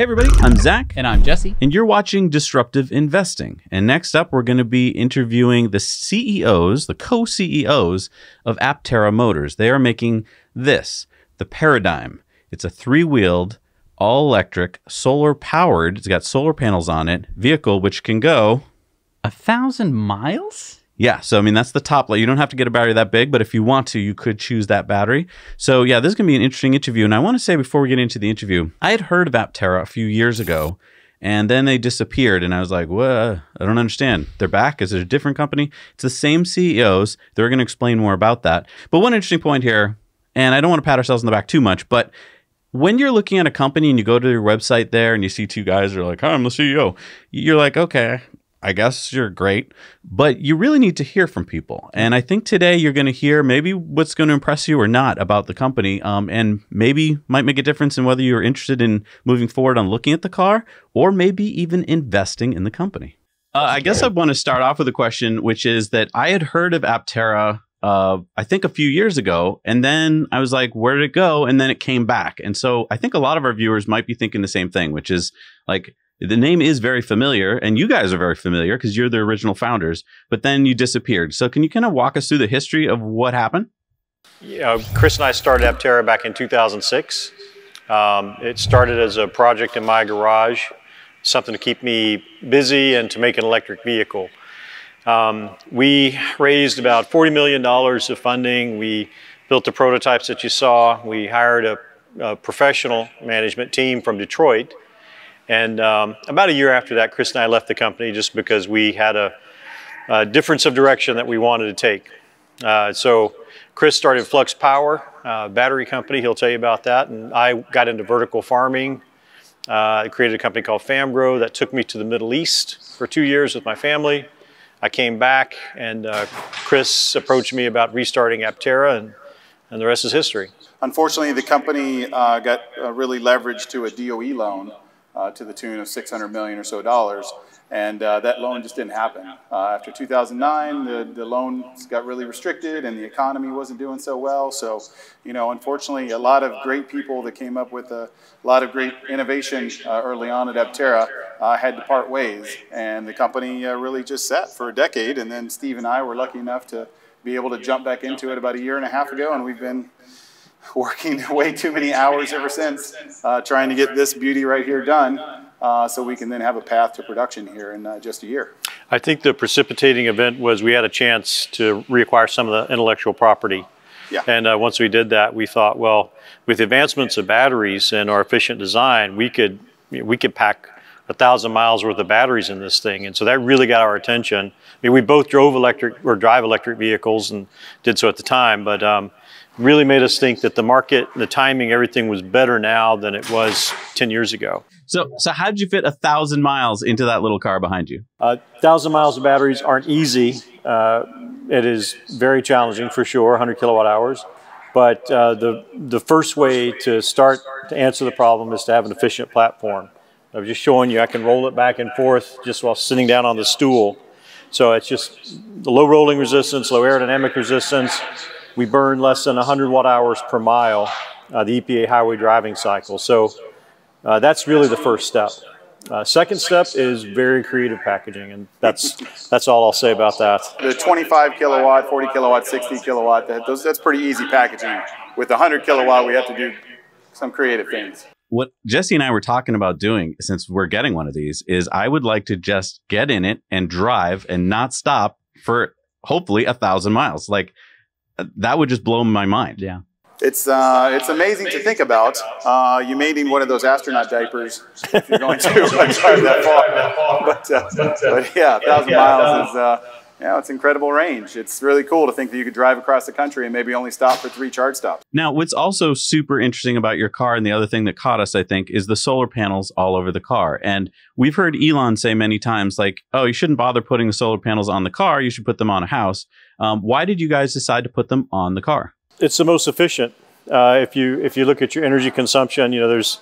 Hey everybody, I'm Zach. And I'm Jesse. And you're watching Disruptive Investing. And next up, we're going to be interviewing the CEOs, the co-CEOs of Aptera Motors. They are making this, the Paradigm. It's a three-wheeled, all-electric, solar-powered, it's got solar panels on it, vehicle which can go 1,000 miles? Yeah, so I mean, that's the top. You don't have to get a battery that big, but if you want to, you could choose that battery. So yeah, this is going to be an interesting interview. And I want to say before we get into the interview, I had heard of Aptera a few years ago, and then they disappeared. And I was like, what? I don't understand. They're back? Is it a different company? It's the same CEOs. They're going to explain more about that. But one interesting point here, and I don't want to pat ourselves on the back too much, but when you're looking at a company and you go to their website there and you see two guys that are like, hi, I'm the CEO, you're like, okay, I guess you're great, but you really need to hear from people. And I think today you're going to hear maybe what's going to impress you or not about the company, and maybe might make a difference in whether you're interested in moving forward on looking at the car or maybe even investing in the company. I guess I want to start off with a question, which is that I had heard of Aptera, I think a few years ago, and then I was like, where did it go? And then it came back. And so I think a lot of our viewers might be thinking the same thing, which is like, the name is very familiar, and you guys are very familiar because you're the original founders, but then you disappeared. So can you kind of walk us through the history of what happened? Yeah, Chris and I started Aptera back in 2006. It started as a project in my garage, something to keep me busy and to make an electric vehicle. We raised about $40 million of funding. We built the prototypes that you saw. We hired a professional management team from Detroit. And about a year after that, Chris and I left the company just because we had a difference of direction that we wanted to take. So Chris started Flux Power, battery company. He'll tell you about that. And I got into vertical farming. I created a company called FamGrow that took me to the Middle East for 2 years with my family. I came back, and Chris approached me about restarting Aptera, and the rest is history. Unfortunately, the company got really leveraged to a DOE loan. To the tune of $600 million or so dollars, and that loan just didn't happen. After 2009, the loans got really restricted, and the economy wasn't doing so well. So, you know, unfortunately, a lot of great people that came up with a lot of great innovation early on at Aptera had to part ways, and the company really just sat for a decade. And then Steve and I were lucky enough to be able to jump back into it about 1.5 years ago, and we've been working way too many hours ever since, trying to get this beauty right here done so we can then have a path to production here in just a year. I think the precipitating event was we had a chance to reacquire some of the intellectual property. Yeah. And once we did that, we thought, well, with the advancements of batteries and our efficient design, we could pack 1,000 miles worth of batteries in this thing. And so that really got our attention. I mean, we both drove electric or drive electric vehicles and did so at the time, but really made us think that the market, the timing, everything was better now than it was 10 years ago. So how did you fit 1,000 miles into that little car behind you? 1,000 miles of batteries aren't easy. It is very challenging for sure, 100 kilowatt hours. But the first way to start to answer the problem is to have an efficient platform. I was just showing you I can roll it back and forth just while sitting down on the stool. So it's just the low rolling resistance, low aerodynamic resistance. We burn less than 100 watt hours per mile, the EPA highway driving cycle. So that's really the first step. Second step is very creative packaging, and that's all I'll say about that. The 25 kilowatt, 40 kilowatt, 60 kilowatt, that's pretty easy packaging. With the 100 kilowatt, we have to do some creative things. What Jesse and I were talking about doing, since we're getting one of these, is I would like to just get in it and drive and not stop for hopefully 1,000 miles. Like, that would just blow my mind. Yeah. It's amazing to think about. You may need one of those astronaut diapers if you're going to drive that far. But yeah, 1,000 miles is, it's incredible range. It's really cool to think that you could drive across the country and maybe only stop for 3 charge stops. Now, what's also super interesting about your car, and the other thing that caught us, I think, is the solar panels all over the car. And we've heard Elon say many times, like, oh, you shouldn't bother putting the solar panels on the car. You should put them on a house. Why did you guys decide to put them on the car? It's the most efficient. If you look at your energy consumption, you know, there's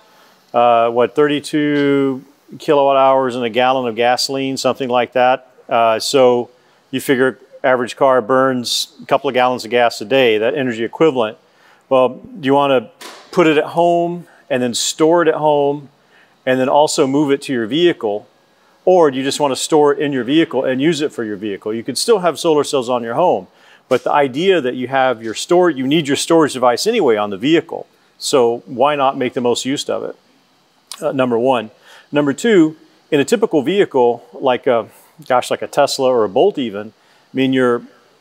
32 kilowatt hours in a gallon of gasoline, something like that. So you figure average car burns a couple of gallons of gas a day, that energy equivalent. Well, do you want to put it at home and then store it at home and then also move it to your vehicle? Or do you just want to store it in your vehicle and use it for your vehicle? You could still have solar cells on your home, but the idea that you have your you need your storage device anyway on the vehicle. So why not make the most use of it? Number one. Number two, in a typical vehicle, like a Tesla or a Bolt even, I mean,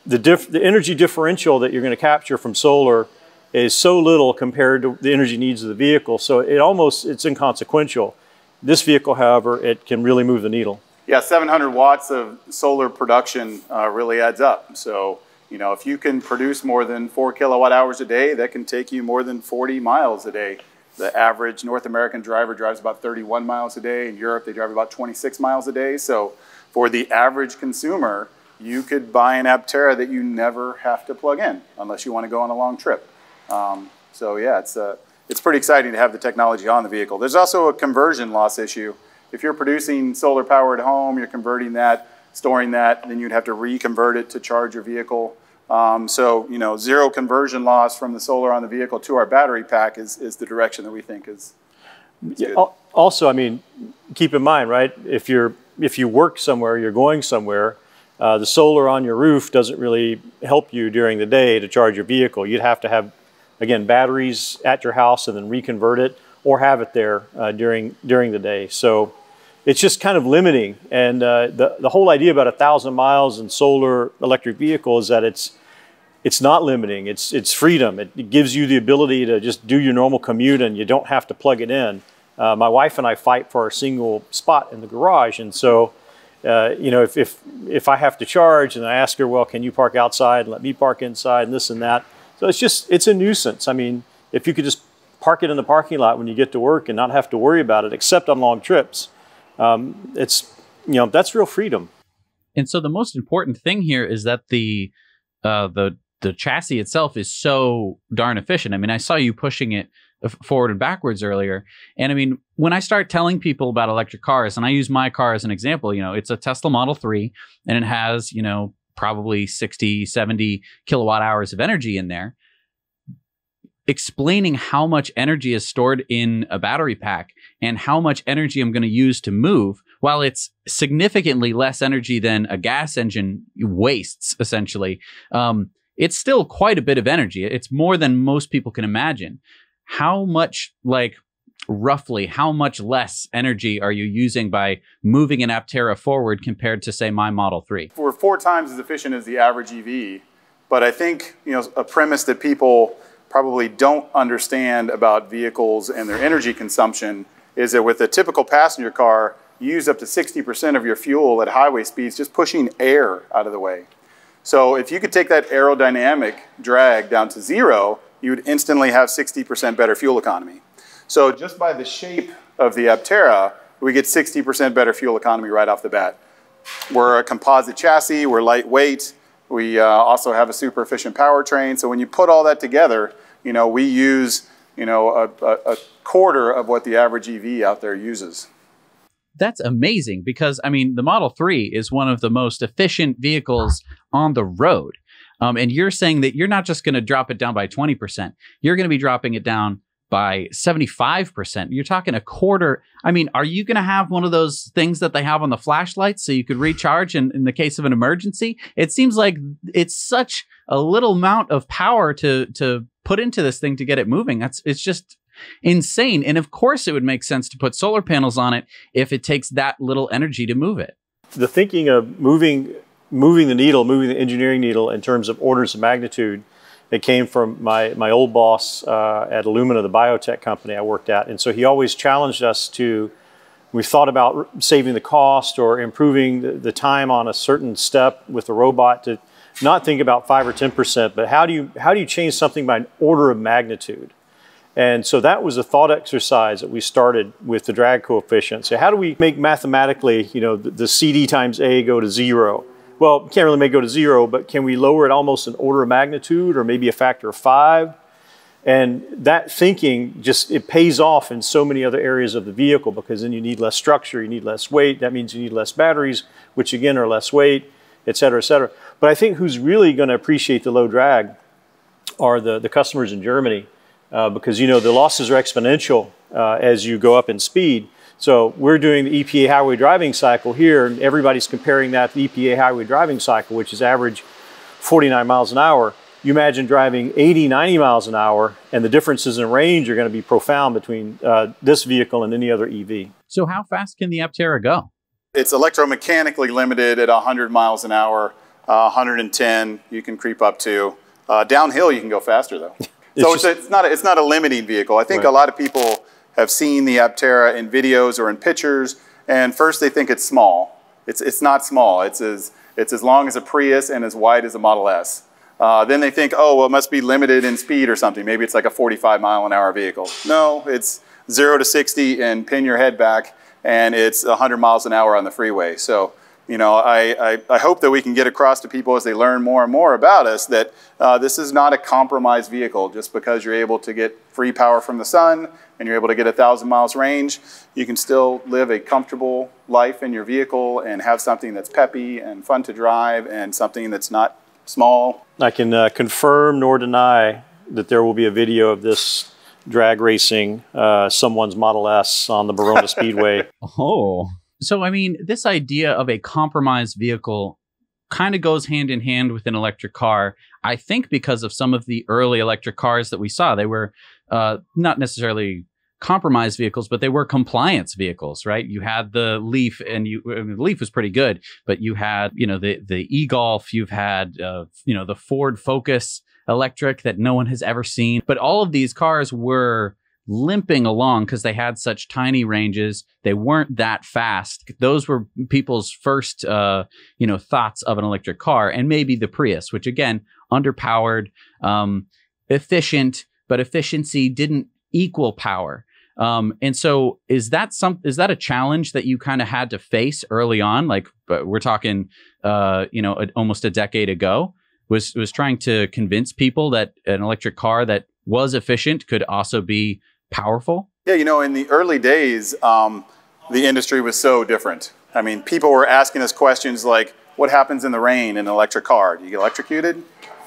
the energy differential that you're going to capture from solar is so little compared to the energy needs of the vehicle. So it's inconsequential. This vehicle, however, it can really move the needle. Yeah, 700 watts of solar production really adds up. So, you know, if you can produce more than 4 kilowatt hours a day, that can take you more than 40 miles a day. The average North American driver drives about 31 miles a day. In Europe, they drive about 26 miles a day. So for the average consumer, you could buy an Aptera that you never have to plug in unless you want to go on a long trip. So yeah, it's pretty exciting to have the technology on the vehicle. There's also a conversion loss issue. If you're producing solar power at home, you're converting that, storing that, then you'd have to reconvert it to charge your vehicle. So, you know, zero conversion loss from the solar on the vehicle to our battery pack is the direction that we think is good. Also, I mean, keep in mind, right, if you work somewhere, you're going somewhere, the solar on your roof doesn't really help you during the day to charge your vehicle. You'd have to have, again, batteries at your house and then reconvert it or have it there during the day. So it's just kind of limiting. And the whole idea about 1,000 miles in solar electric vehicle is that it's not limiting. It's freedom. It gives you the ability to just do your normal commute and you don't have to plug it in. My wife and I fight for a single spot in the garage. And so, you know, if I have to charge and I ask her, well, can you park outside and let me park inside and this and that. So it's a nuisance. I mean, if you could just park it in the parking lot when you get to work and not have to worry about it, except on long trips, that's real freedom. And so the most important thing here is that the chassis itself is so darn efficient. I mean, I saw you pushing it forward and backwards earlier. And I mean, when I start telling people about electric cars, and I use my car as an example, you know, it's a Tesla Model 3 and it has, you know, probably 60, 70 kilowatt hours of energy in there. Explaining how much energy is stored in a battery pack and how much energy I'm going to use to move, while it's significantly less energy than a gas engine wastes, essentially, it's still quite a bit of energy. It's more than most people can imagine. How much, roughly, how much less energy are you using by moving an Aptera forward compared to, say, my Model 3? We're 4 times as efficient as the average EV, but I think, you know, a premise that people probably don't understand about vehicles and their energy consumption is that with a typical passenger car, you use up to 60% of your fuel at highway speeds just pushing air out of the way. So if you could take that aerodynamic drag down to 0, you would instantly have 60% better fuel economy. So just by the shape of the Aptera, we get 60% better fuel economy right off the bat. We're a composite chassis, we're lightweight, we also have a super efficient powertrain. So when you put all that together, you know, we use, you know, a quarter of what the average EV out there uses. That's amazing because, I mean, the Model 3 is one of the most efficient vehicles on the road. And you're saying that you're not just going to drop it down by 20%. You're going to be dropping it down by 75%. You're talking a quarter. I mean, are you going to have one of those things that they have on the flashlights so you could recharge in the case of an emergency? It seems like it's such a little amount of power to put into this thing to get it moving. It's just insane. And of course, it would make sense to put solar panels on it if it takes that little energy to move it. The thinking of moving the needle, moving the engineering needle in terms of orders of magnitude, it came from my old boss at Illumina, the biotech company I worked at. And so he always challenged us to, we thought about saving the cost or improving the time on a certain step with the robot, to not think about 5 or 10%, but how do you change something by an order of magnitude? And so that was a thought exercise that we started with the drag coefficient. So how do we make mathematically, you know, the CD times A go to 0? Well, can't really make it go to 0, but can we lower it almost an order of magnitude or maybe a factor of 5? And that thinking it pays off in so many other areas of the vehicle, because then you need less structure, you need less weight. That means you need less batteries, which again are less weight, et cetera, et cetera. But I think who's really going to appreciate the low drag are the customers in Germany, because, you know, the losses are exponential as you go up in speed. So we're doing the EPA highway driving cycle here, and everybody's comparing that to the EPA highway driving cycle, which is average 49 miles an hour. You imagine driving 80, 90 miles an hour, and the differences in range are going to be profound between this vehicle and any other EV. So how fast can the Aptera go? It's electromechanically limited at 100 miles an hour, 110 you can creep up to. Downhill you can go faster though. So it's not a limiting vehicle. I think a lot of people have seen the Aptera in videos or in pictures, and first they think it's small. It's not small. It's as long as a Prius and as wide as a Model S. Then they think, oh, well, it must be limited in speed or something. Maybe it's like a 45-mile-an-hour vehicle. No, it's 0 to 60 and pin your head back, and it's 100 miles an hour on the freeway. So, you know, I hope that we can get across to people as they learn more and more about us that this is not a compromised vehicle. Just because you're able to get free power from the sun and you're able to get 1,000 miles range, you can still live a comfortable life in your vehicle and have something that's peppy and fun to drive and something that's not small. I can confirm nor deny that there will be a video of this drag racing someone's Model S on the Verona Speedway. Oh. So, I mean, this idea of a compromised vehicle kind of goes hand in hand with an electric car. I think because of some of the early electric cars that we saw, they were not necessarily compromised vehicles, but they were compliance vehicles, right? You had the Leaf, and the Leaf was pretty good, but you had, you know, the e-Golf, you've had, you know, the Ford Focus electric that no one has ever seen. But all of these cars were limping along because they had such tiny ranges. They weren't that fast. Those were people's first, you know, thoughts of an electric car, and maybe the Prius, which again, underpowered, efficient, but efficiency didn't equal power. And so is that a challenge that you kind of had to face early on? Like, we're talking, you know, almost a decade ago, was trying to convince people that an electric car that was efficient could also be powerful? Yeah, you know, in the early days, the industry was so different. I mean, people were asking us questions like, what happens in the rain in an electric car? Do you get electrocuted?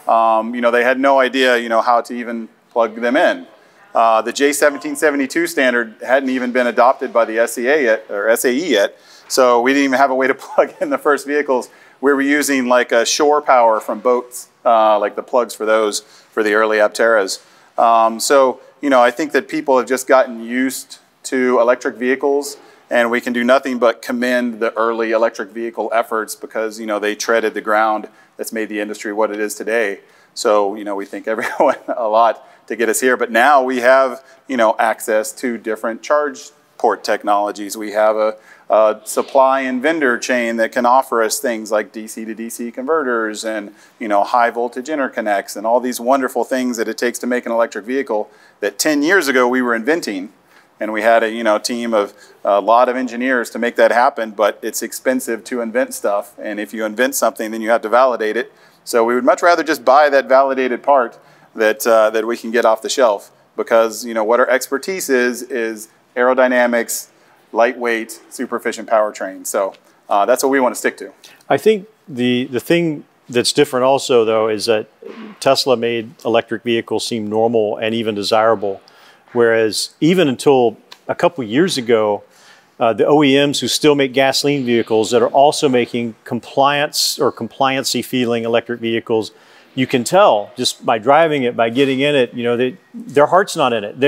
You know, they had no idea, you know, how to even plug them in. The J1772 standard hadn't even been adopted by the SAE yet, so we didn't even have a way to plug in the first vehicles. We were using like a shore power from boats, like the plugs for those for the early Apteras. So, you know, I think that people have just gotten used to electric vehicles, and we can do nothing but commend the early electric vehicle efforts because, you know, they treaded the ground that's made the industry what it is today. So, you know, we thank everyone a lot to get us here. But now we have, you know, access to different charge port technologies. We have a supply and vendor chain that can offer us things like DC to DC converters and, you know, high voltage interconnects and all these wonderful things that it takes to make an electric vehicle that 10 years ago we were inventing. And we had a, you know, team of a lot of engineers to make that happen, but it's expensive to invent stuff. And if you invent something, then you have to validate it. So we would much rather just buy that validated part that we can get off the shelf, because, you know, what our expertise is aerodynamics, lightweight, super efficient powertrain. So that's what we want to stick to. I think the thing that's different also, though, is that Tesla made electric vehicles seem normal and even desirable, whereas even until a couple years ago, the OEMs who still make gasoline vehicles that are also making compliance or compliancy feeling electric vehicles, you can tell just by driving it, by getting in it, you know, their heart's not in it.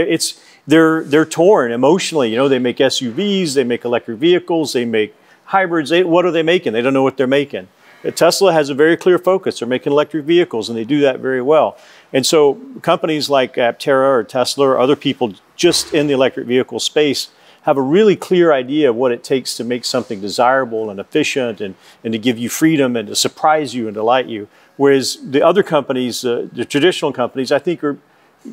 They're torn emotionally. You know, they make SUVs, they make electric vehicles, they make hybrids. What are they making? They don't know what they're making. Tesla has a very clear focus. They're making electric vehicles, and they do that very well. And so companies like Aptera or Tesla or other people just in the electric vehicle space have a really clear idea of what it takes to make something desirable and efficient and to give you freedom and to surprise you and delight you. Whereas the other companies, the traditional companies, I think are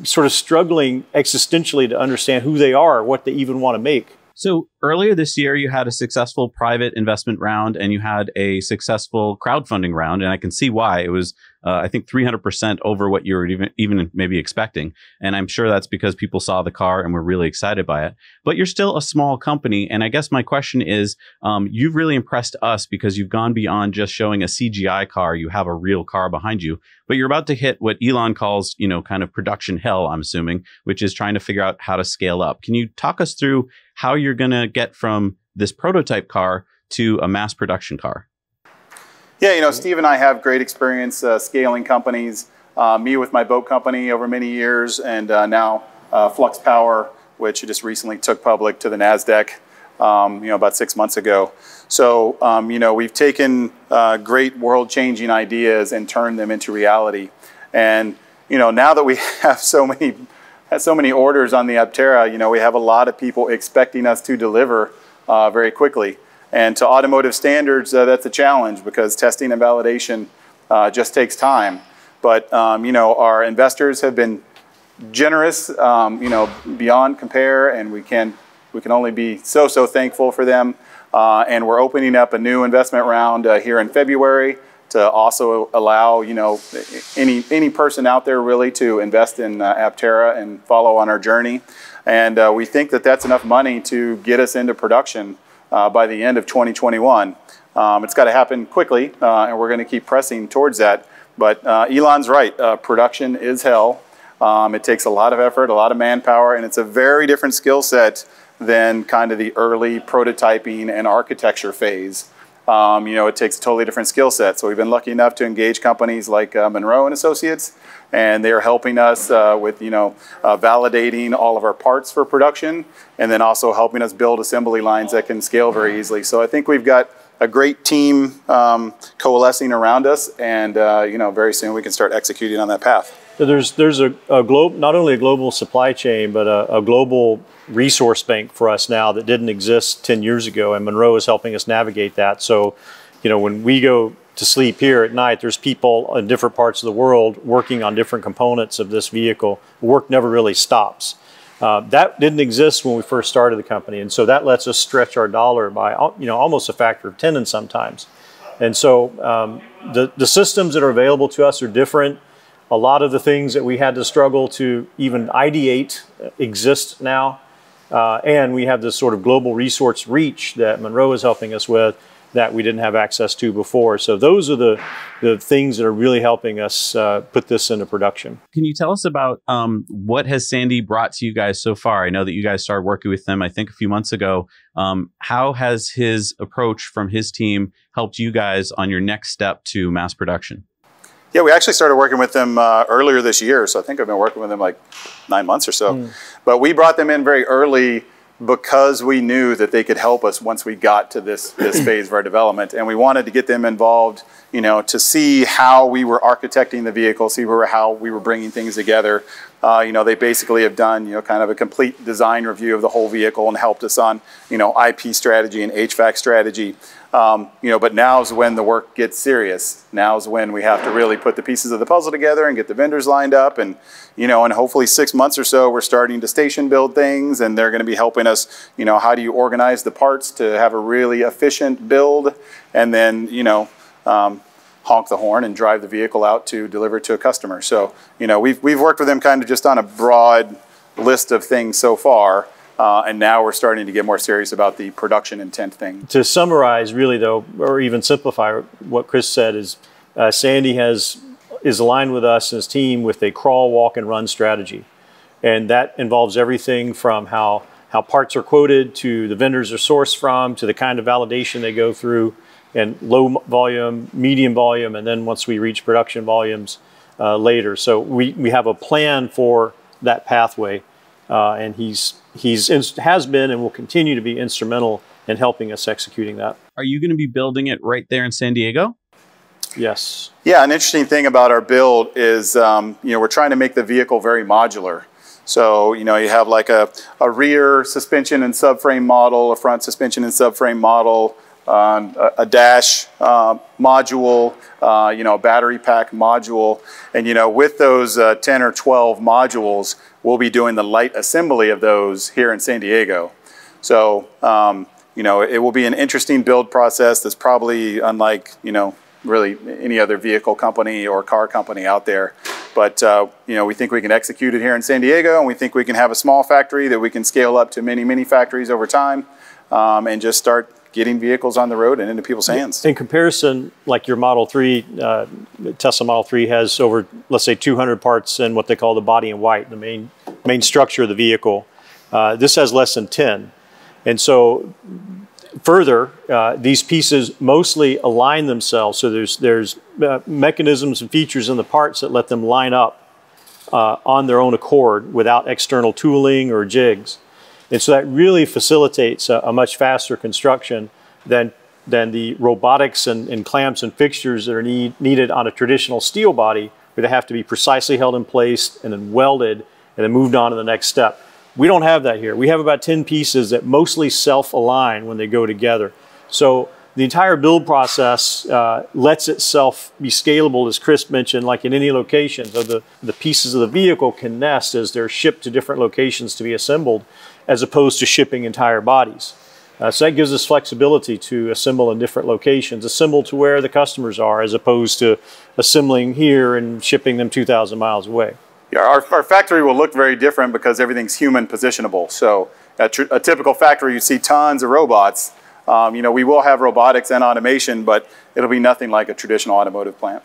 sort of struggling existentially to understand who they are, what they even want to make. So earlier this year, you had a successful private investment round and you had a successful crowdfunding round. And I can see why. It was I think 300% over what you were even maybe expecting. And I'm sure that's because people saw the car and were really excited by it. But you're still a small company. And I guess my question is, you've really impressed us because you've gone beyond just showing a CGI car. You have a real car behind you, but you're about to hit what Elon calls, kind of production hell, I'm assuming, which is trying to figure out how to scale up. Can you talk us through how you're going to get from this prototype car to a mass production car? Yeah, Steve and I have great experience scaling companies. Me with my boat company over many years, and now Flux Power, which just recently took public to the NASDAQ, about 6 months ago. So, we've taken great world-changing ideas and turned them into reality. And, now that we have so many orders on the Aptera, we have a lot of people expecting us to deliver very quickly. And to automotive standards, that's a challenge because testing and validation just takes time. But, our investors have been generous, beyond compare, and we can only be so thankful for them. And we're opening up a new investment round here in February to also allow, any person out there really to invest in Aptera and follow on our journey. And we think that that's enough money to get us into production by the end of 2021. It's got to happen quickly, and we're going to keep pressing towards that. But Elon's right, production is hell. It takes a lot of effort, a lot of manpower, and it's a very different skill set than kind of the early prototyping and architecture phase. It takes a totally different skill set. So we've been lucky enough to engage companies like Monroe and Associates, and they're helping us with, validating all of our parts for production, and then also helping us build assembly lines that can scale very easily. So I think we've got a great team coalescing around us, and very soon we can start executing on that path. So there's a not only a global supply chain, but a global resource bank for us now that didn't exist 10 years ago, and Monroe is helping us navigate that. So, when we go to sleep here at night, there's people in different parts of the world working on different components of this vehicle. Work never really stops. That didn't exist when we first started the company, and so that lets us stretch our dollar by almost a factor of 10 and sometimes. And so the systems that are available to us are different. A lot of the things that we had to struggle to even ideate exist now. And we have this sort of global resource reach that Monroe is helping us with that we didn't have access to before. So those are the things that are really helping us put this into production. Can you tell us about what has Sandy brought to you guys so far? I know that you guys started working with them, I think, a few months ago. How has his approach from his team helped you guys on your next step to mass production? Yeah, we actually started working with them earlier this year, so I think I've been working with them like 9 months or so. But we brought them in very early because we knew that they could help us once we got to this phase of our development. And we wanted to get them involved, to see how we were architecting the vehicle, see how we were bringing things together. They basically have done, kind of a complete design review of the whole vehicle and helped us on, IP strategy and HVAC strategy. But now's when the work gets serious. Now's when we have to really put the pieces of the puzzle together and get the vendors lined up. And, and hopefully 6 months or so, we're starting to station build things, and they're going to be helping us, how do you organize the parts to have a really efficient build, and then, honk the horn and drive the vehicle out to deliver to a customer. So, we've worked with them kind of just on a broad list of things so far. And now we're starting to get more serious about the production intent thing. To summarize, really, though, or even simplify what Chris said, is Sandy is aligned with us and his team with a crawl, walk, and run strategy. And that involves everything from how parts are quoted, to the vendors are sourced from, to the kind of validation they go through, and low volume, medium volume, and then once we reach production volumes later. So we have a plan for that pathway, and has been and will continue to be instrumental in helping us executing that. Are you going to be building it right there in San Diego? Yes. Yeah, an interesting thing about our build is, we're trying to make the vehicle very modular. So, you have like a rear suspension and subframe model, a front suspension and subframe model, a dash module, a battery pack module. And, with those 10 or 12 modules, we'll be doing the light assembly of those here in San Diego. So, it will be an interesting build process that's probably unlike, really any other vehicle company or car company out there. But we think we can execute it here in San Diego, and we think we can have a small factory that we can scale up to many, many factories over time, and just start getting vehicles on the road and into people's hands. In comparison, like your Model 3, Tesla Model 3 has over, let's say, 200 parts in what they call the body in white, the main structure of the vehicle. This has less than 10. And so further, these pieces mostly align themselves. So there's mechanisms and features in the parts that let them line up on their own accord without external tooling or jigs. And so that really facilitates a much faster construction than the robotics and clamps and fixtures that are needed on a traditional steel body, where they have to be precisely held in place and then welded and then moved on to the next step. We don't have that here. We have about 10 pieces that mostly self-align when they go together. So the entire build process lets itself be scalable, as Chris mentioned, like in any location. So the pieces of the vehicle can nest as they're shipped to different locations to be assembled, as opposed to shipping entire bodies. So that gives us flexibility to assemble in different locations, assemble to where the customers are, as opposed to assembling here and shipping them 2,000 miles away. Yeah, our factory will look very different because everything's human positionable. So a typical factory, you see tons of robots. We will have robotics and automation, but it'll be nothing like a traditional automotive plant.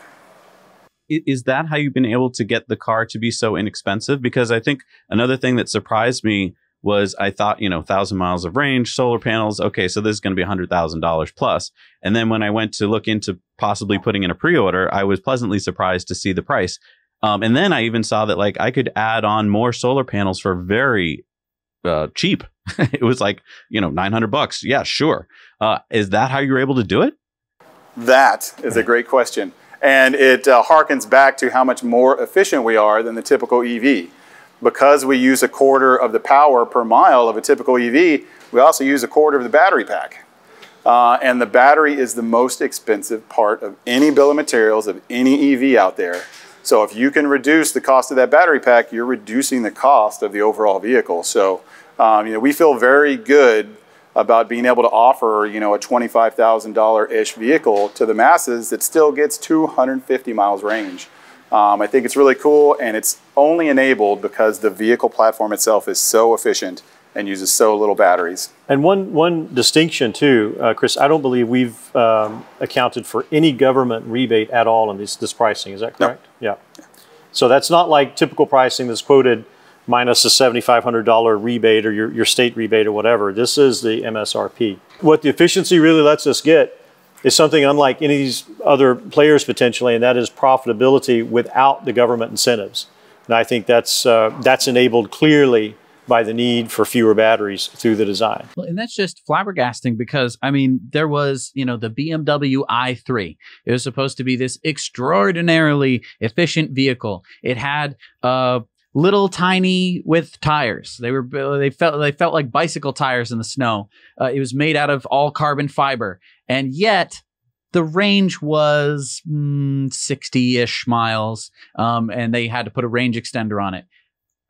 Is that how you've been able to get the car to be so inexpensive? Because I think another thing that surprised me was I thought, 1,000 miles of range, solar panels. Okay, so this is going to be $100,000 plus. And then when I went to look into possibly putting in a pre-order, I was pleasantly surprised to see the price. And then I even saw that I could add on more solar panels for very cheap. It was $900. Yeah, sure. Is that how you were able to do it? That is a great question. And it harkens back to how much more efficient we are than the typical EV. Because we use a quarter of the power per mile of a typical EV, we also use a quarter of the battery pack. And the battery is the most expensive part of any bill of materials of any EV out there. So if you can reduce the cost of that battery pack, you're reducing the cost of the overall vehicle. So we feel very good about being able to offer a $25,000-ish vehicle to the masses that still gets 250 miles range. I think it's really cool, and it's only enabled because the vehicle platform itself is so efficient and uses so little batteries. And one distinction too, Chris, I don't believe we've accounted for any government rebate at all in this pricing. Is that correct? No. Yeah. So that's not like typical pricing that's quoted minus a $7,500 rebate or your state rebate or whatever. This is the MSRP. What the efficiency really lets us get is something unlike any of these other players potentially, and that is profitability without the government incentives. And I think that's enabled clearly by the need for fewer batteries through the design. Well, and that's just flabbergasting because, there was, the BMW i3. It was supposed to be this extraordinarily efficient vehicle. It had little tiny width tires. They felt like bicycle tires in the snow. It was made out of all carbon fiber. And yet the range was 60-ish miles. And they had to put a range extender on it.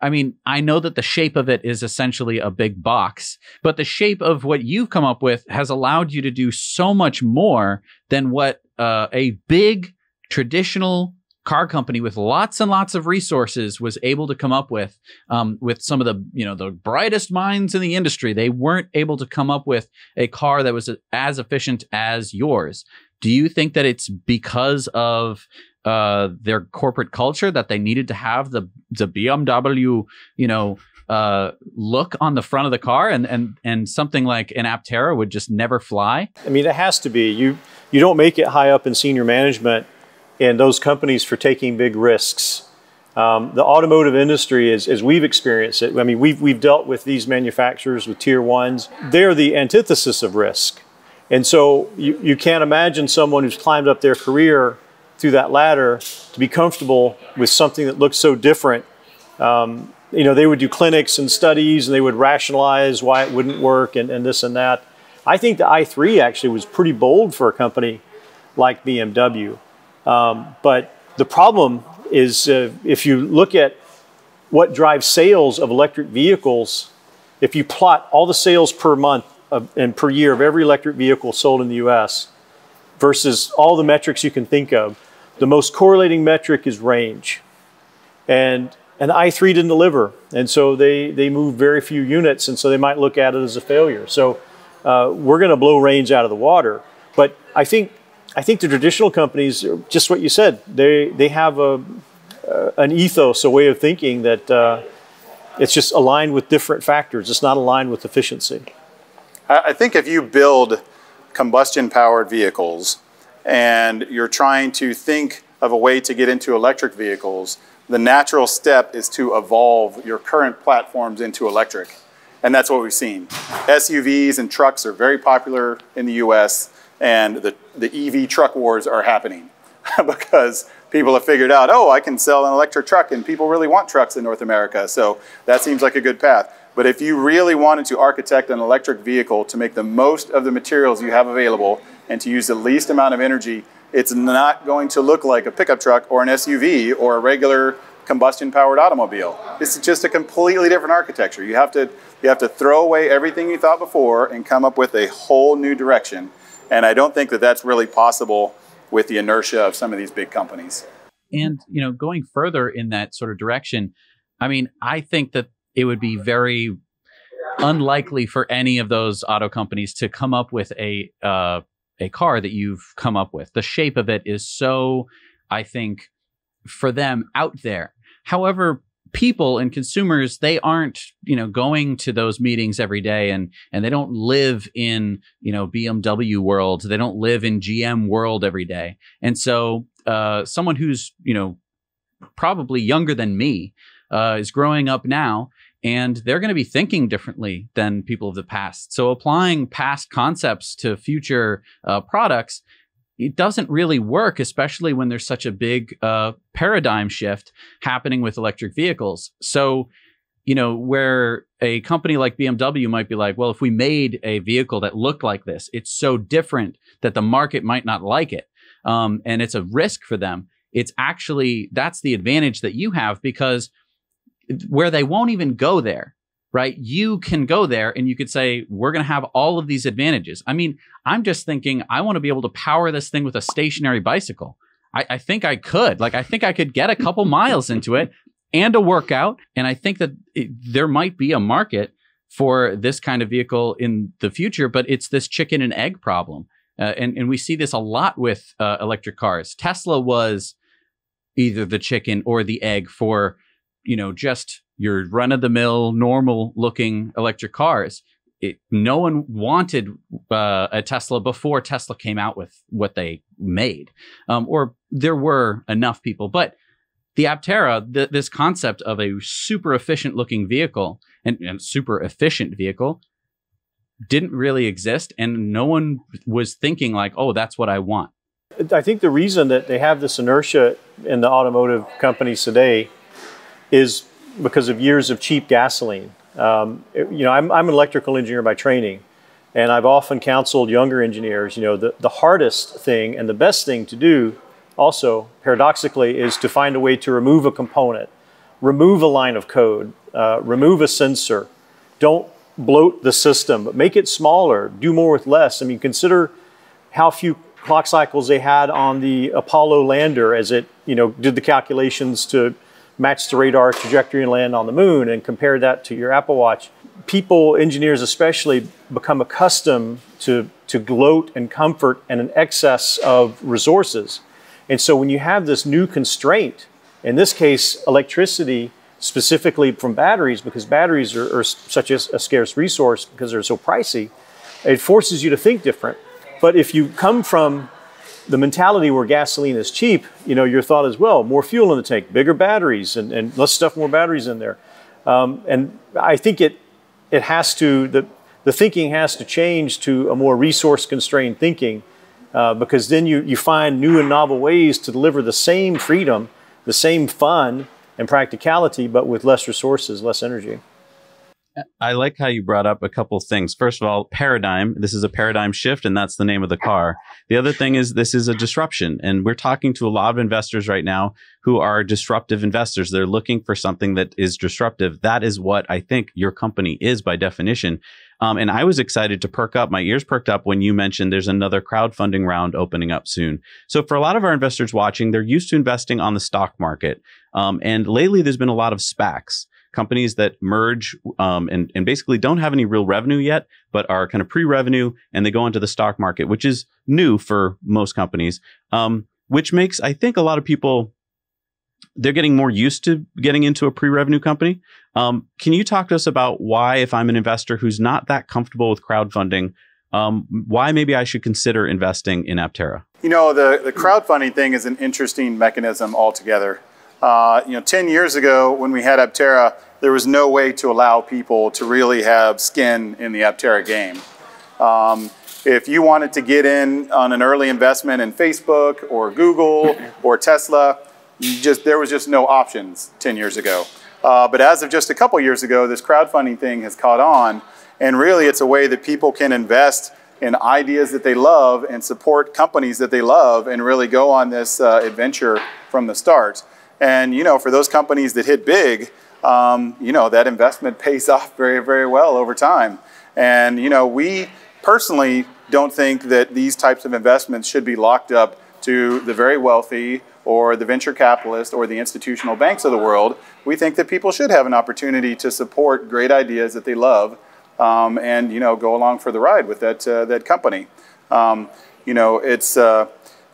I know that the shape of it is essentially a big box, but the shape of what you've come up with has allowed you to do so much more than what a big traditional car company with lots and lots of resources was able to come up with some of the brightest minds in the industry. They weren't able to come up with a car that was as efficient as yours. Do you think that it's because of their corporate culture that they needed to have the BMW, look on the front of the car and something like an Aptera would just never fly? It has to be. You don't make it high up in senior management in those companies for taking big risks. The automotive industry, as we've experienced it, we've dealt with these manufacturers, with tier ones. They're the antithesis of risk. And so you can't imagine someone who's climbed up their career through that ladder to be comfortable with something that looks so different. They would do clinics and studies, and they would rationalize why it wouldn't work and this and that. I think the i3 actually was pretty bold for a company like BMW. But the problem is if you look at what drives sales of electric vehicles, if you plot all the sales per month and per year of every electric vehicle sold in the US, versus all the metrics you can think of. The most correlating metric is range. And i3 didn't deliver. And so they moved very few units, and so they might look at it as a failure. So we're going to blow range out of the water. But I think the traditional companies, just what you said, they have an ethos, a way of thinking that it's just aligned with different factors. It's not aligned with efficiency. I think if you build combustion-powered vehicles and you're trying to think of a way to get into electric vehicles, the natural step is to evolve your current platforms into electric. And that's what we've seen. SUVs and trucks are very popular in the US, and the EV truck wars are happening because people have figured out, oh, I can sell an electric truck, and people really want trucks in North America. So that seems like a good path. But if you really wanted to architect an electric vehicle to make the most of the materials you have available and to use the least amount of energy, it's not going to look like a pickup truck or an SUV or a regular combustion-powered automobile. This is just a completely different architecture. You have to throw away everything you thought before and come up with a whole new direction. And I don't think that that's really possible with the inertia of some of these big companies. And, going further in that sort of direction, I mean, I think that it would be very unlikely for any of those auto companies to come up with a car that you've come up with. The shape of it is so, I think, for them out there. However, people and consumers, they aren't, going to those meetings every day, and they don't live in, BMW world. They don't live in GM world every day. And so someone who's, probably younger than me is growing up now, and they're going to be thinking differently than people of the past. So applying past concepts to future products, it doesn't really work, especially when there's such a big paradigm shift happening with electric vehicles. So, where a company like BMW might be like, well, if we made a vehicle that looked like this, it's so different that the market might not like it. And it's a risk for them. It's actually, that's the advantage that you have, because where they won't even go there, right? You can go there and you could say, we're going to have all of these advantages. I mean, I'm just thinking, I want to be able to power this thing with a stationary bicycle. I think I could. I think I could get a couple miles into it and a workout. And I think that there might be a market for this kind of vehicle in the future, but it's this chicken and egg problem. And we see this a lot with electric cars. Tesla was either the chicken or the egg for, just your run-of-the-mill, normal-looking electric cars. No one wanted a Tesla before Tesla came out with what they made. Or there were enough people. But the Aptera, this concept of a super efficient-looking vehicle and super efficient vehicle didn't really exist. And no one was thinking like, oh, that's what I want. I think the reason that they have this inertia in the automotive companies today is because of years of cheap gasoline. I'm an electrical engineer by training, and I've often counseled younger engineers, the hardest thing and the best thing to do also, paradoxically, is to find a way to remove a component, remove a line of code, remove a sensor. Don't bloat the system, but make it smaller, do more with less. I mean, consider how few clock cycles they had on the Apollo lander as it, did the calculations to match the radar trajectory and land on the moon, and compare that to your Apple Watch. People, engineers especially, become accustomed to gloat and comfort and an excess of resources. And so when you have this new constraint, in this case, electricity, specifically from batteries, because batteries are such a scarce resource because they're so pricey, it forces you to think different. But if you come from the mentality where gasoline is cheap, your thought is, well, more fuel in the tank, bigger batteries, and let's stuff more batteries in there. And I think it has to, the thinking has to change to a more resource-constrained thinking, because then you find new and novel ways to deliver the same freedom, the same fun and practicality, but with less resources, less energy. I like how you brought up a couple things. First of all, paradigm. This is a paradigm shift, and that's the name of the car. The other thing is this is a disruption. And we're talking to a lot of investors right now who are disruptive investors. They're looking for something that is disruptive. That is what I think your company is by definition. And I was excited to perk up. My ears perked up when you mentioned there's another crowdfunding round opening up soon. So for a lot of our investors watching, they're used to investing on the stock market. And lately, there's been a lot of SPACs, companies that merge and basically don't have any real revenue yet, but are kind of pre-revenue, and they go into the stock market, which is new for most companies, which makes, I think, a lot of people, they're getting more used to getting into a pre-revenue company. Can you talk to us about why, if I'm an investor who's not that comfortable with crowdfunding, why maybe I should consider investing in Aptera? You know, the crowdfunding thing is an interesting mechanism altogether. 10 years ago when we had Aptera, there was no way to allow people to really have skin in the Aptera game. If you wanted to get in on an early investment in Facebook or Google or Tesla, there was just no options 10 years ago. But as of just a couple years ago, this crowdfunding thing has caught on, and really it's a way that people can invest in ideas that they love and support companies that they love and really go on this adventure from the start. And, for those companies that hit big, that investment pays off very, very well over time. And, we personally don't think that these types of investments should be locked up to the very wealthy or the venture capitalists or the institutional banks of the world. We think that people should have an opportunity to support great ideas that they love and, go along for the ride with that company.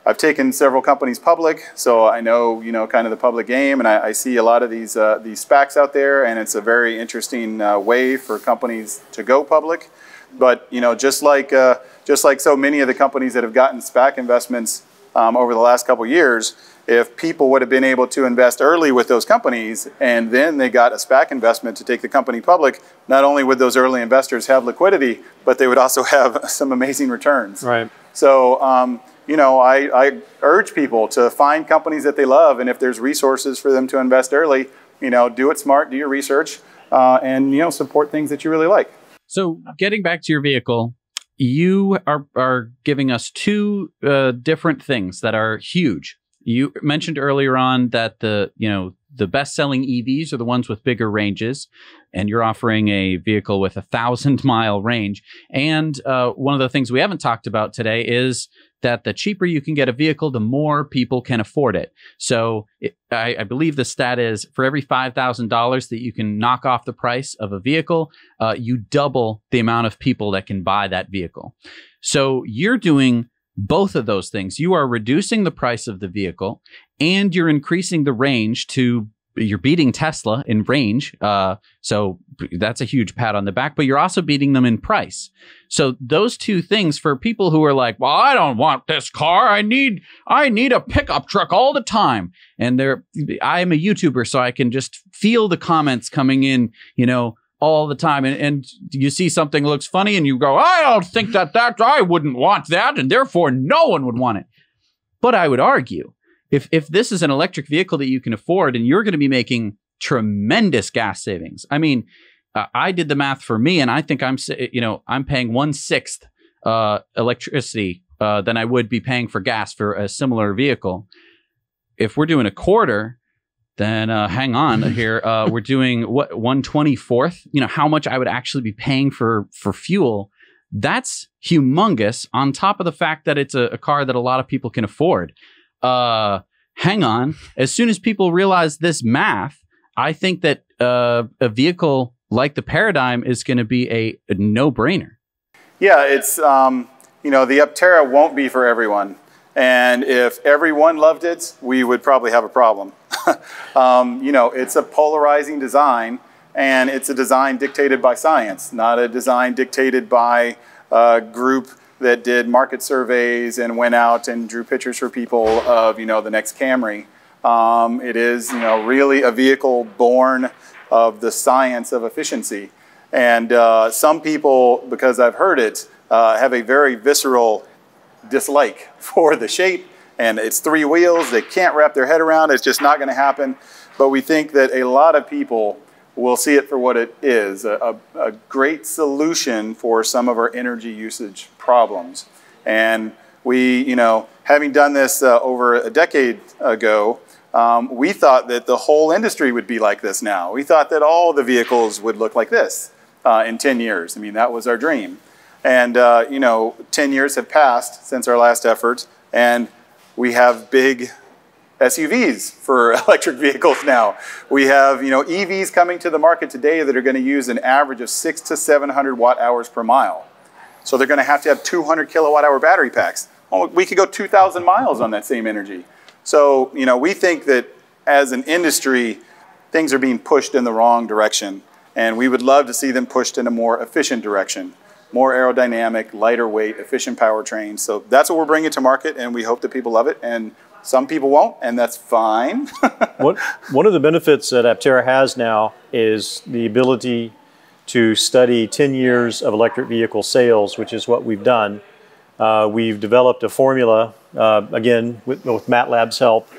I've taken several companies public, so I know, kind of the public game, and I see a lot of these SPACs out there, and it's a very interesting way for companies to go public. But, just like so many of the companies that have gotten SPAC investments over the last couple of years, if people would have been able to invest early with those companies and then they got a SPAC investment to take the company public, not only would those early investors have liquidity, but they would also have some amazing returns. Right. So, I urge people to find companies that they love, and if there's resources for them to invest early, do it smart, do your research, and, support things that you really like. So getting back to your vehicle, you are giving us two different things that are huge. You mentioned earlier on that the best-selling EVs are the ones with bigger ranges, and you're offering a vehicle with 1,000-mile range. And one of the things we haven't talked about today is that the cheaper you can get a vehicle, the more people can afford it. So I believe the stat is for every $5,000 that you can knock off the price of a vehicle, you double the amount of people that can buy that vehicle. So you're doing both of those things. You are reducing the price of the vehicle and you're increasing the range you're beating Tesla in range. So that's a huge pat on the back, but you're also beating them in price. So those two things for people who are like, well, I don't want this car. I need a pickup truck all the time. And I'm a YouTuber, so I can just feel the comments coming in, all the time. And you see something looks funny and you go, I don't think that I wouldn't want that. And therefore no one would want it. But I would argue, if this is an electric vehicle that you can afford and you're going to be making tremendous gas savings. I mean, I did the math for me, and I think I'm paying 1/6 electricity than I would be paying for gas for a similar vehicle. If we're doing a quarter, then hang on here. We're doing what, 1/24th? How much I would actually be paying for fuel. That's humongous on top of the fact that it's a car that a lot of people can afford. Hang on. As soon as people realize this math, I think that a vehicle like the Paradigm is going to be a no-brainer. Yeah, it's, the Aptera won't be for everyone. And if everyone loved it, we would probably have a problem. It's a polarizing design, and it's a design dictated by science, not a design dictated by a group that did market surveys and went out and drew pictures for people of, the next Camry. It is, really a vehicle born of the science of efficiency. And some people, because I've heard it, have a very visceral dislike for the shape, and it's 3 wheels. They can't wrap their head around. It's just not going to happen. But we think that a lot of people will see it for what it is, a great solution for some of our energy usage problems. And we, having done this over a decade ago, we thought that the whole industry would be like this now. We thought that all the vehicles would look like this. in 10 years. I mean, that was our dream. And, 10 years have passed since our last effort, and we have big SUVs for electric vehicles now. We have, EVs coming to the market today that are going to use an average of 600 to 700 watt hours per mile. So they're going to have 200 kilowatt hour battery packs. Well, we could go 2,000 miles on that same energy. So, we think that as an industry, things are being pushed in the wrong direction. And we would love to see them pushed in a more efficient direction, more aerodynamic, lighter weight, efficient powertrains. So that's what we're bringing to market, and we hope that people love it. And some people won't, and that's fine. One of the benefits that Aptera has now is the ability to study 10 years of electric vehicle sales, which is what we've done. We've developed a formula, again, with MATLAB's help,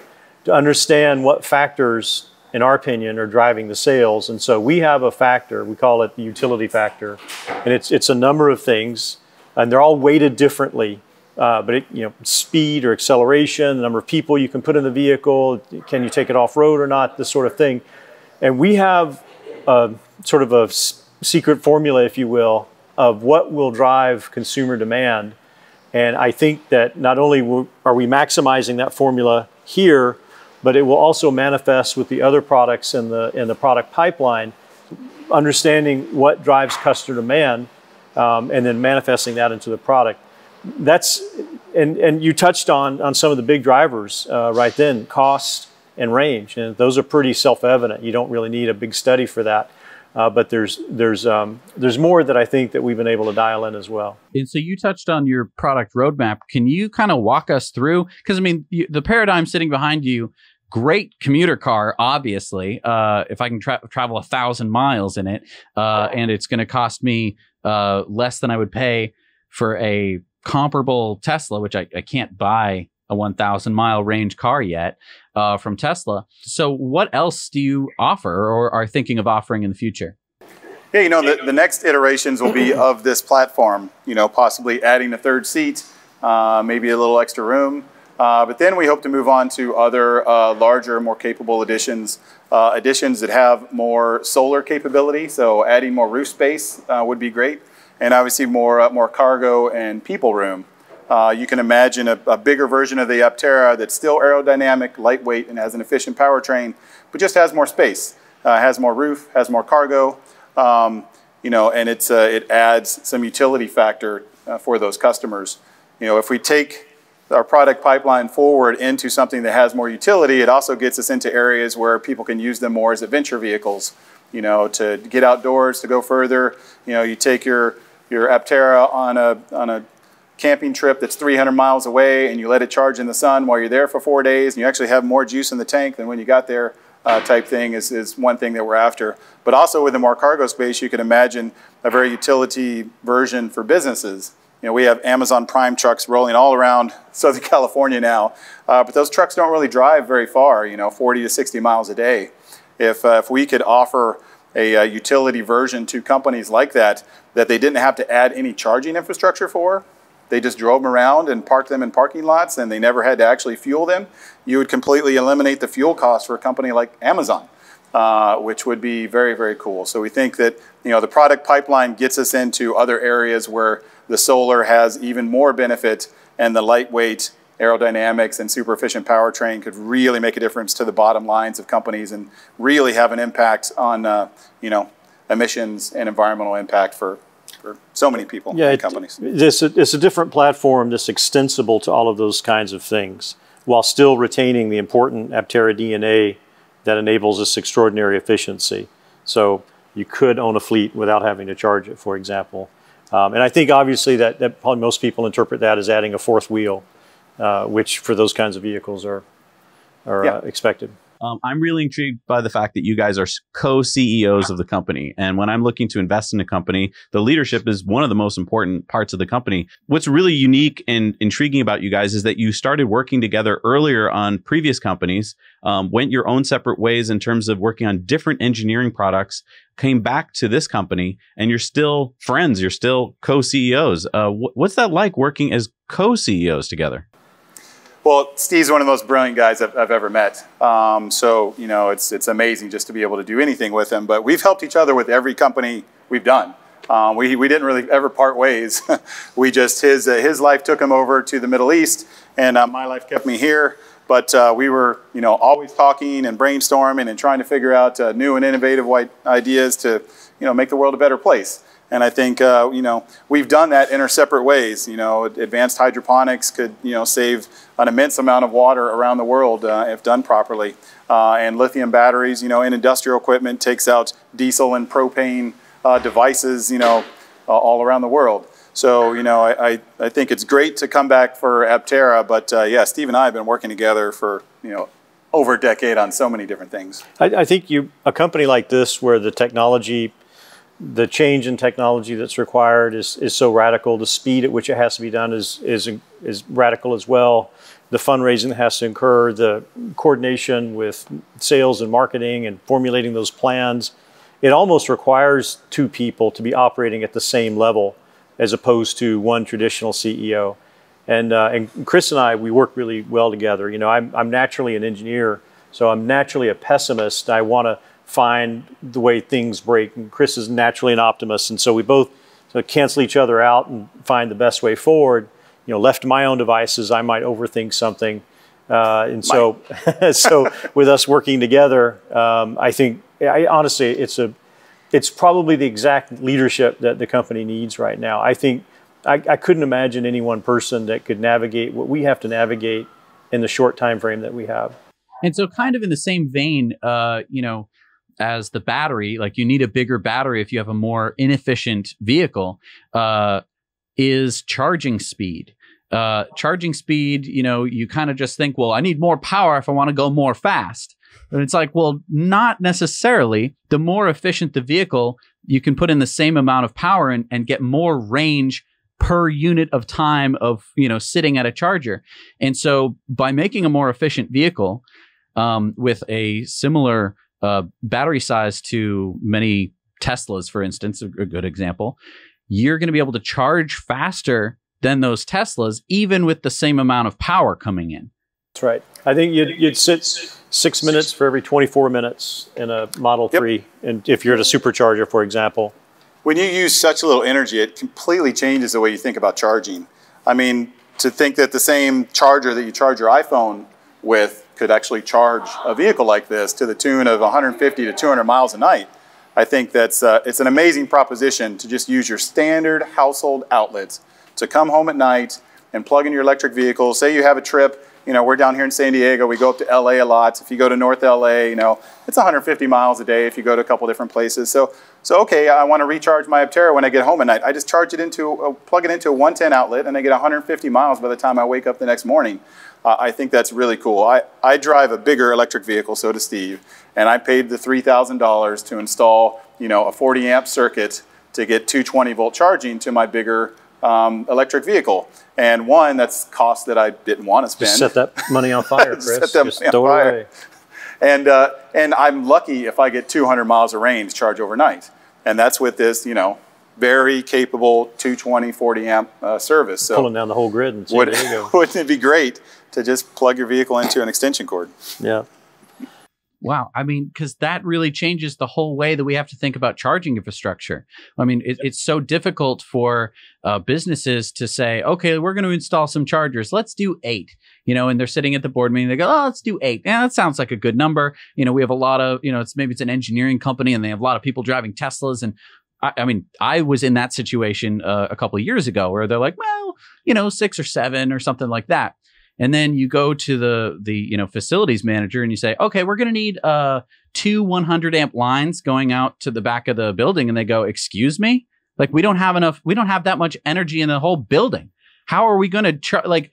to understand what factors, in our opinion, are driving the sales. And so we have a factor, we call it the utility factor, and it's a number of things, and they're all weighted differently. But speed or acceleration, the number of people you can put in the vehicle, can you take it off-road or not, this sort of thing. And we have sort of a secret formula, if you will, of what will drive consumer demand. And I think that not only are we maximizing that formula here, but it will also manifest with the other products in the product pipeline, understanding what drives customer demand, and then manifesting that into the product. And you touched on some of the big drivers right then, cost and range, and those are pretty self-evident. You don't really need a big study for that. But there's more that I think that we've been able to dial in as well. And so you touched on your product roadmap. Can you kind of walk us through? Because I mean, the Paradigm sitting behind you, great commuter car, obviously. If I can travel 1,000 miles in it, and it's going to cost me less than I would pay for a comparable Tesla, which I can't buy a 1,000 mile range car yet from Tesla. So what else do you offer or are thinking of offering in the future? Yeah, the next iterations will be of this platform, possibly adding a third seat, maybe a little extra room. But then we hope to move on to other larger, more capable additions that have more solar capability. So adding more roof space would be great. And obviously more cargo and people room. You can imagine a bigger version of the Aptera that's still aerodynamic, lightweight, and has an efficient powertrain, but just has more space, has more roof, has more cargo, and it adds some utility factor for those customers. If we take our product pipeline forward into something that has more utility, it also gets us into areas where people can use them more as adventure vehicles, to get outdoors, to go further. You take your Aptera on a camping trip that's 300 miles away and you let it charge in the sun while you're there for 4 days, and you actually have more juice in the tank than when you got there, type thing is one thing that we're after. But also with the more cargo space, you can imagine a very utility version for businesses. We have Amazon Prime trucks rolling all around Southern California now, but those trucks don't really drive very far, 40 to 60 miles a day. If we could offer a utility version to companies like that they didn't have to add any charging infrastructure for, they just drove them around and parked them in parking lots and they never had to actually fuel them, you would completely eliminate the fuel costs for a company like Amazon, which would be very, very cool. So we think that the product pipeline gets us into other areas where the solar has even more benefit, and the lightweight aerodynamics and super efficient powertrain could really make a difference to the bottom lines of companies and really have an impact on emissions and environmental impact for so many people and companies. It's a different platform that's extensible to all of those kinds of things, while still retaining the important Aptera DNA that enables this extraordinary efficiency. So you could own a fleet without having to charge it, for example. And I think obviously that probably most people interpret that as adding a fourth wheel, which for those kinds of vehicles are expected. I'm really intrigued by the fact that you guys are co-CEOs of the company. And when I'm looking to invest in a company, the leadership is one of the most important parts of the company. What's really unique and intriguing about you guys is that you started working together earlier on previous companies, went your own separate ways in terms of working on different engineering products, came back to this company, and you're still friends, you're still co-CEOs. What's that like working as co-CEOs together? Well, Steve's one of the most brilliant guys I've ever met. So, you know, it's amazing just to be able to do anything with him. But we've helped each other with every company we've done. We didn't really ever part ways. We just, his life took him over to the Middle East, and my life kept me here. But we were, you know, always talking and brainstorming and trying to figure out new and innovative ideas to, you know, make the world a better place. And I think, you know, we've done that in our separate ways. You know, advanced hydroponics could, you know, save an immense amount of water around the world if done properly. And lithium batteries, you know, in industrial equipment takes out diesel and propane devices, you know, all around the world. So, you know, I think it's great to come back for Aptera, but yeah, Steve and I have been working together for, you know, over a decade on so many different things. I think a company like this where the technology, the change in technology that's required is so radical, the speed at which it has to be done is radical as well. The fundraising that has to occur, the coordination with sales and marketing and formulating those plans, it almost requires two people to be operating at the same level as opposed to one traditional CEO. And Chris and I, we work really well together. You know, I'm naturally an engineer, so I'm naturally a pessimist. I want to find the way things break. And Chris is naturally an optimist, and so we both sort of cancel each other out and find the best way forward. You know, left to my own devices, I might overthink something. And so, so with us working together, I think, honestly, it's probably the exact leadership that the company needs right now. I think I couldn't imagine any one person that could navigate what we have to navigate in the short time frame that we have. And so kind of in the same vein, you know, as the battery, like you need a bigger battery if you have a more inefficient vehicle, is charging speed. Charging speed, you know, you kind of just think, well, I need more power if I want to go more fast. And it's like, well, not necessarily. The more efficient the vehicle, you can put in the same amount of power and get more range per unit of time of, you know, sitting at a charger. And so by making a more efficient vehicle with a similar battery size to many Teslas, for instance, a good example, you're going to be able to charge faster than those Teslas, even with the same amount of power coming in. That's right. I think you'd sit 6 minutes for every 24 minutes in a Model 3, and if you're at a supercharger, for example. When you use such little energy, it completely changes the way you think about charging. I mean, to think that the same charger that you charge your iPhone with could actually charge a vehicle like this to the tune of 150 to 200 miles a night, I think that's it's an amazing proposition to just use your standard household outlets to come home at night and plug in your electric vehicle. Say you have a trip, you know, we're down here in San Diego, we go up to LA a lot. If you go to North LA, you know, it's 150 miles a day if you go to a couple different places. So okay, I want to recharge my Aptera when I get home at night. I just charge it into, plug it into a 110 outlet, and I get 150 miles by the time I wake up the next morning. I think that's really cool. I drive a bigger electric vehicle, so does Steve, and I paid the $3,000 to install, you know, a 40 amp circuit to get 220 volt charging to my bigger electric vehicle. And one, that's cost that I didn't want to spend. Just set that money on fire, Chris. Set that money on fire. And I'm lucky if I get 200 miles of range charge overnight. And that's with this, you know, very capable 220, 40 amp service. So pulling down the whole grid in San Diego. Wouldn't it be great to just plug your vehicle into an extension cord? Yeah. Wow. I mean, because that really changes the whole way that we have to think about charging infrastructure. I mean, it's so difficult for businesses to say, okay, we're going to install some chargers. Let's do 8, you know, and they're sitting at the board meeting. They go, oh, let's do 8. Yeah, that sounds like a good number. You know, we have a lot of, you know, maybe it's an engineering company and they have a lot of people driving Teslas. And I mean, I was in that situation a couple of years ago where they're like, well, you know, 6 or 7 or something like that. And then you go to the you know, facilities manager and you say, okay, we're going to need 2 100 amp lines going out to the back of the building. And they go, excuse me? Like, we don't have that much energy in the whole building. How are we going to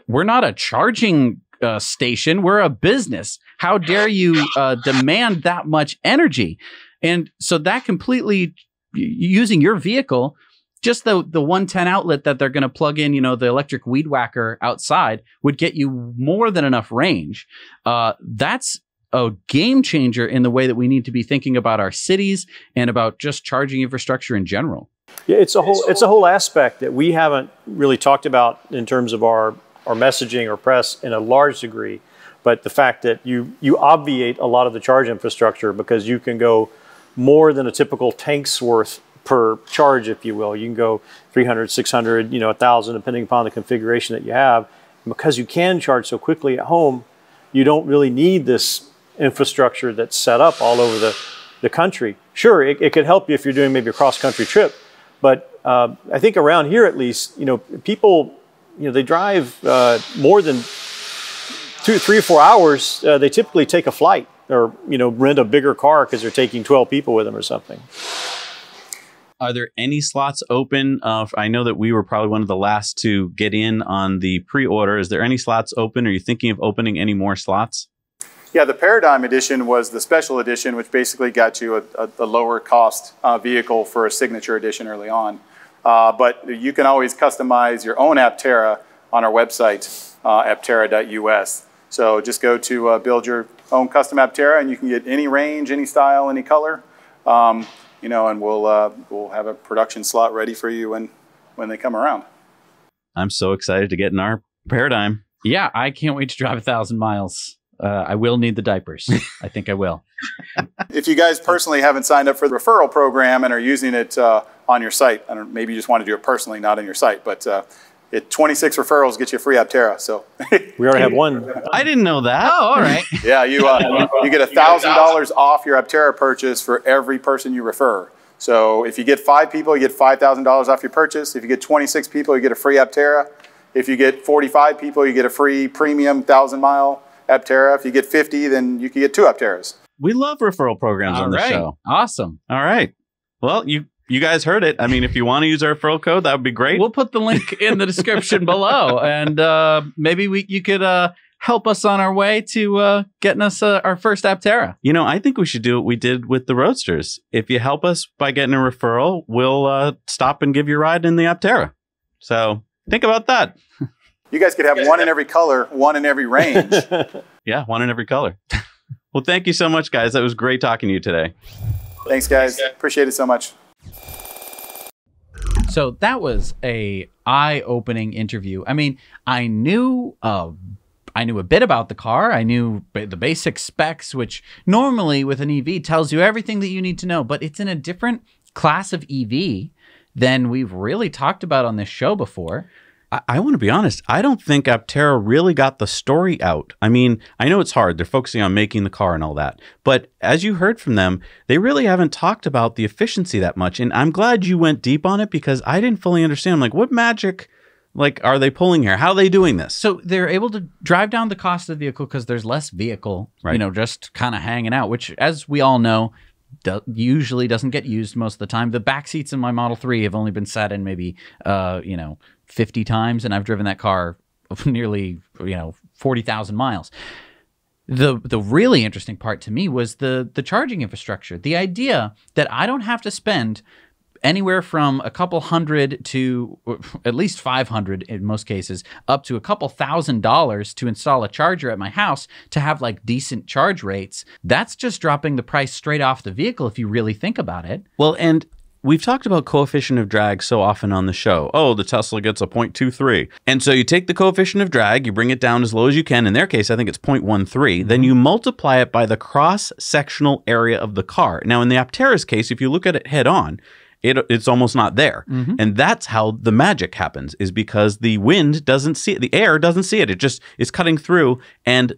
we're not a charging station. We're a business. How dare you demand that much energy? And so that completely, using your vehicle, just the 110 outlet that they're going to plug in, you know, the electric weed whacker outside would get you more than enough range. That's a game changer in the way that we need to be thinking about our cities and about just charging infrastructure in general. Yeah, it's a whole aspect that we haven't really talked about in terms of our or messaging or press in a large degree. But the fact that you obviate a lot of the charge infrastructure because you can go more than a typical tank's worth per charge, if you will. You can go 300, 600, 1,000, depending upon the configuration that you have. And because you can charge so quickly at home, you don't really need this infrastructure that's set up all over the country. Sure, it could help you if you're doing maybe a cross-country trip, but I think around here at least, people, they drive more than 2, 3, or 4 hours. They typically take a flight or, rent a bigger car because they're taking 12 people with them or something. Are there any slots open? I know that we were probably one of the last to get in on the pre-order. Is there any slots open? Are you thinking of opening any more slots? Yeah, the Paradigm Edition was the special edition, which basically got you a lower cost vehicle for a signature edition early on. But you can always customize your own Aptera on our website, aptera.us. So just go to build your own custom Aptera, and you can get any range, any style, any color. And we'll have a production slot ready for you when they come around. I'm so excited to get in our Paradigm. Yeah, I can't wait to drive 1,000 miles. I will need the diapers. I think I will. If you guys personally haven't signed up for the referral program and are using it on your site, maybe you just want to do it personally, not on your site, but 26 referrals get you a free Aptera. So we already have one. I didn't know that. Oh, all right. Yeah, you get $1,000 off your Aptera purchase for every person you refer. So if you get 5 people, you get $5,000 off your purchase. If you get 26 people, you get a free Aptera. If you get 45 people, you get a free premium 1,000-mile Aptera. If you get 50, then you can get 2 Apteras. We love referral programs on the show. Awesome. All right. Well, you guys heard it. I mean, if you want to use our referral code, that would be great. We'll put the link in the description below, and maybe you could help us on our way to getting us our first Aptera. I think we should do what we did with the Roadsters. If you help us by getting a referral, we'll stop and give you a ride in the Aptera. So think about that. You guys could have one in every color, one in every range. Yeah, one in every color. Well, thank you so much, guys. That was great talking to you today. Thanks, guys. Appreciate it so much. So that was a eye-opening interview. I mean, I knew a bit about the car. I knew the basic specs, which normally with an EV tells you everything that you need to know, but it's in a different class of EV than we've really talked about on this show before. I want to be honest. I don't think Aptera really got the story out. I mean, I know it's hard. They're focusing on making the car and all that. But as you heard from them, they really haven't talked about the efficiency that much. And I'm glad you went deep on it because I didn't fully understand. I'm like, what magic are they pulling here? How are they doing this? So they're able to drive down the cost of the vehicle because there's less vehicle, right, just kind of hanging out, which, as we all know, usually doesn't get used most of the time. The back seats in my Model 3 have only been sat in maybe, 50 times, and I've driven that car nearly, 40,000 miles. The really interesting part to me was the charging infrastructure. The idea that I don't have to spend anywhere from a couple hundred to at least 500 in most cases, up to a couple $1,000 to install a charger at my house to have decent charge rates. That's just dropping the price straight off the vehicle if you really think about it. Well, and we've talked about coefficient of drag so often on the show. Oh, the Tesla gets a 0.23. And so you take the coefficient of drag, you bring it down as low as you can. In their case, I think it's 0.13. Then you multiply it by the cross-sectional area of the car. Now, in the Aptera's case, if you look at it head on, it's almost not there. And that's how the magic happens, is because the wind doesn't see it. The air doesn't see it. It just is cutting through, and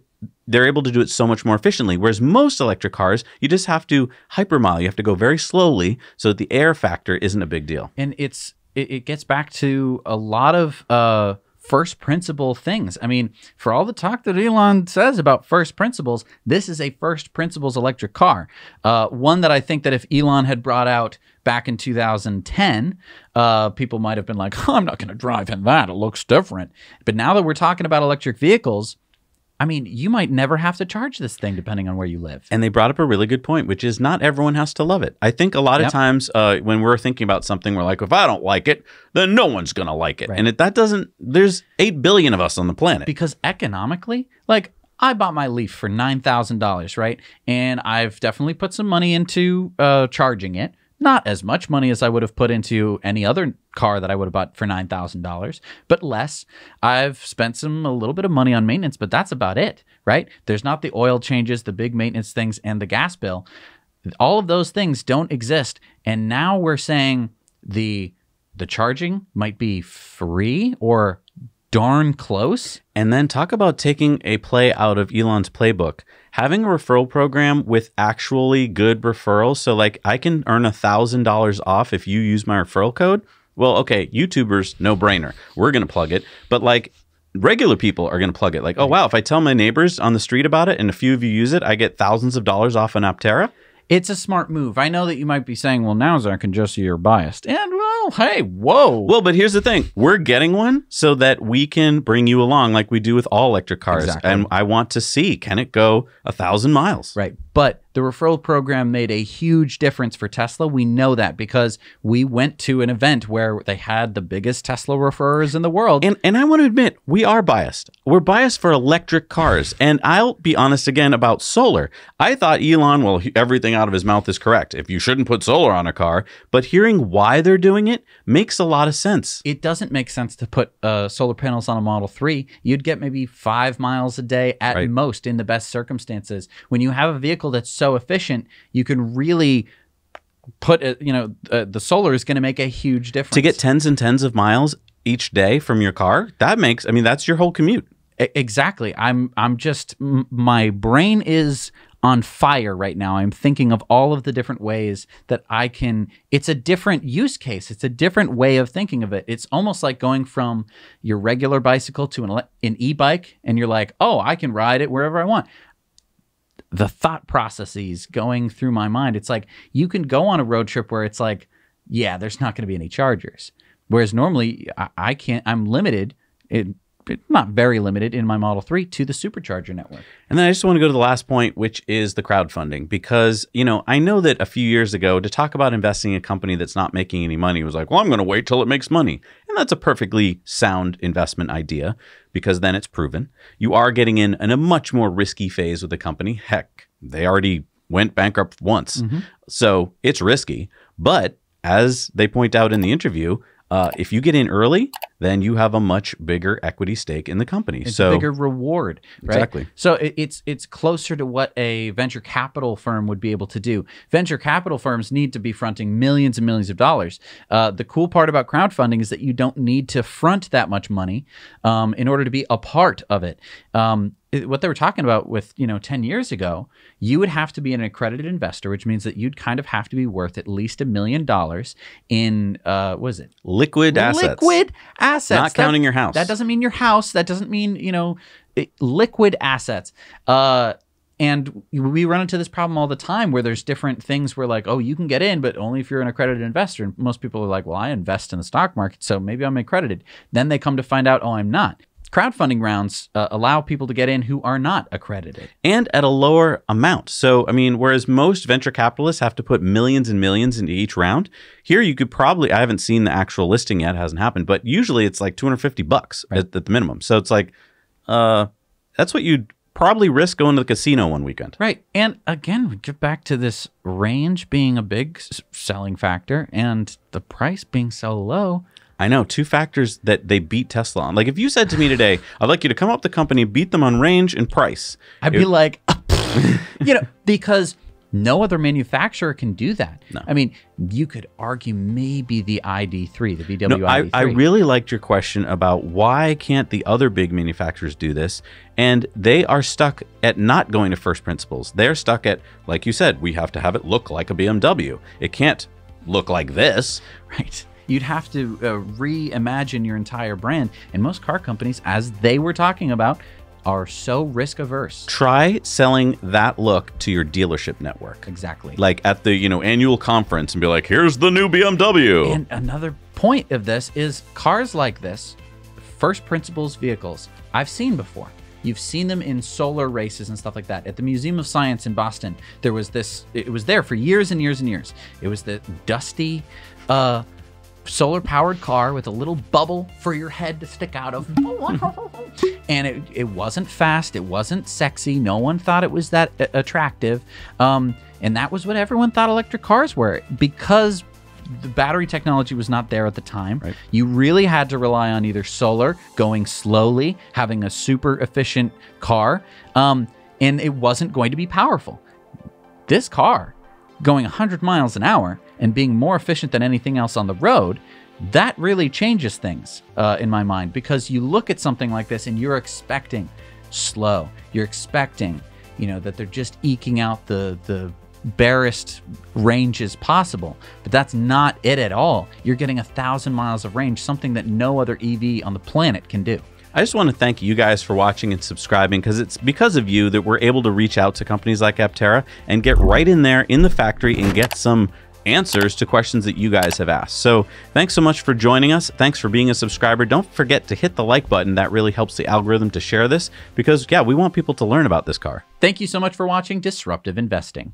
they're able to do it so much more efficiently. Whereas most electric cars, you just have to hypermile. You have to go very slowly so that the air factor isn't a big deal. And it gets back to a lot of first principle things. I mean, for all the talk that Elon says about first principles, this is a first principles electric car. One that I think that if Elon had brought out back in 2010, people might have been like, oh, I'm not going to drive in that. It looks different. But now that we're talking about electric vehicles, I mean, you might never have to charge this thing depending on where you live. And they brought up a really good point, which is not everyone has to love it. I think a lot of times when we're thinking about something, we're like, if I don't like it, then no one's going to like it. Right. And there's 8 billion of us on the planet. Because economically, I bought my Leaf for $9,000, right? And I've definitely put some money into charging it. Not as much money as I would have put into any other car that I would have bought for $9,000, but less. I've spent a little bit of money on maintenance, but that's about it, right? There's not the oil changes, the big maintenance things, and the gas bill. All of those things don't exist. And now we're saying the charging might be free or darn close. And then talk about taking a play out of Elon's playbook. Having a referral program with actually good referrals. So like I can earn $1,000 off if you use my referral code. Well, okay, YouTubers, no brainer. We're going to plug it. But like regular people are going to plug it. Like, oh, wow, if I tell my neighbors on the street about it and a few of you use it, I get thousands of dollars off an Aptera. It's a smart move. I know that you might be saying, well, now Zac and Jesse are biased. And, well, hey, whoa. Well, but here's the thing. We're getting one so that we can bring you along like we do with all electric cars. Exactly. And I want to see, can it go 1,000 miles? Right. But the referral program made a huge difference for Tesla. We know that because we went to an event where they had the biggest Tesla referrers in the world. And I want to admit, we are biased. We're biased for electric cars. And I'll be honest again about solar. I thought Elon, well, everything out of his mouth is correct. If you shouldn't put solar on a car, but hearing why they're doing it makes a lot of sense. It doesn't make sense to put solar panels on a Model 3. You'd get maybe 5 miles a day at most in the best circumstances. When you have a vehicle that's so efficient, you can really put the solar is going to make a huge difference. To get tens and tens of miles each day from your car, that's your whole commute. Exactly. I'm just, my brain is on fire right now. I'm thinking of all of the different ways that I can, it's a different use case. It's a different way of thinking of it. It's almost like going from your regular bicycle to an e-bike, and you're like, oh, I can ride it wherever I want. The thought processes going through my mind, it's like you can go on a road trip where it's like, yeah, there's not going to be any chargers. Whereas normally I can't, I'm limited, not very limited in my Model 3 to the supercharger network. And then I just want to go to the last point, which is the crowdfunding, because, I know that a few years ago to talk about investing in a company that's not making any money was like, well, I'm going to wait till it makes money. And that's a perfectly sound investment idea because then it's proven. You are getting in a much more risky phase with the company. Heck, they already went bankrupt once. So it's risky. But as they point out in the interview, if you get in early, then you have a much bigger equity stake in the company. It's a bigger reward, right? Exactly. So it's closer to what a venture capital firm would be able to do. Venture capital firms need to be fronting millions and millions of dollars. The cool part about crowdfunding is that you don't need to front that much money in order to be a part of it. What they were talking about with 10 years ago, you would have to be an accredited investor, which means that you'd kind of have to be worth at least $1 million in what is it? Liquid assets. Liquid assets. Not counting your house. That doesn't mean your house. That doesn't mean liquid assets. And we run into this problem all the time where there's different things where like, oh, you can get in, but only if you're an accredited investor. And most people are like, well, I invest in the stock market, so maybe I'm accredited. Then they come to find out, oh, I'm not. Crowdfunding rounds allow people to get in who are not accredited. And at a lower amount. So, whereas most venture capitalists have to put millions and millions into each round, here you could probably, I haven't seen the actual listing yet, hasn't happened, but usually it's like $250 at the minimum. So it's like, that's what you'd probably risk going to the casino one weekend. Right. And again, we get back to this range being a big selling factor and the price being so low. I know, 2 factors that they beat Tesla on. Like if you said to me today, I'd like you to come up with the company, beat them on range and price. I'd be like, because no other manufacturer can do that. No. You could argue maybe the ID3, the VW ID3. I really liked your question about why can't the other big manufacturers do this? And they are stuck at not going to first principles. They're stuck at, like you said, we have to have it look like a BMW. It can't look like this. Right. You'd have to reimagine your entire brand. And most car companies, as they were talking about, are so risk averse. Try selling that look to your dealership network. Exactly. Like at the annual conference and be like, here's the new BMW. And another point of this is cars like this, first principles vehicles, I've seen before. You've seen them in solar races and stuff like that. At the Museum of Science in Boston, there was this, it was there for years and years and years. It was the dusty, solar powered car with a little bubble for your head to stick out of. And it wasn't fast. It wasn't sexy. No one thought it was that attractive. And that was what everyone thought electric cars were, because the battery technology was not there at the time. Right. You really had to rely on either solar, going slowly, having a super efficient car, and it wasn't going to be powerful. This car, going 100 miles an hour and being more efficient than anything else on the road, that really changes things in my mind, because you look at something like this and you're expecting slow. You're expecting, that they're just eking out the barest ranges possible, but that's not it at all. You're getting 1,000 miles of range, something that no other EV on the planet can do. I just want to thank you guys for watching and subscribing, because it's because of you that we're able to reach out to companies like Aptera and get right in there in the factory and get some answers to questions that you guys have asked. So thanks so much for joining us. Thanks for being a subscriber. Don't forget to hit the like button. That really helps the algorithm to share this, because, yeah, we want people to learn about this car. Thank you so much for watching Disruptive Investing.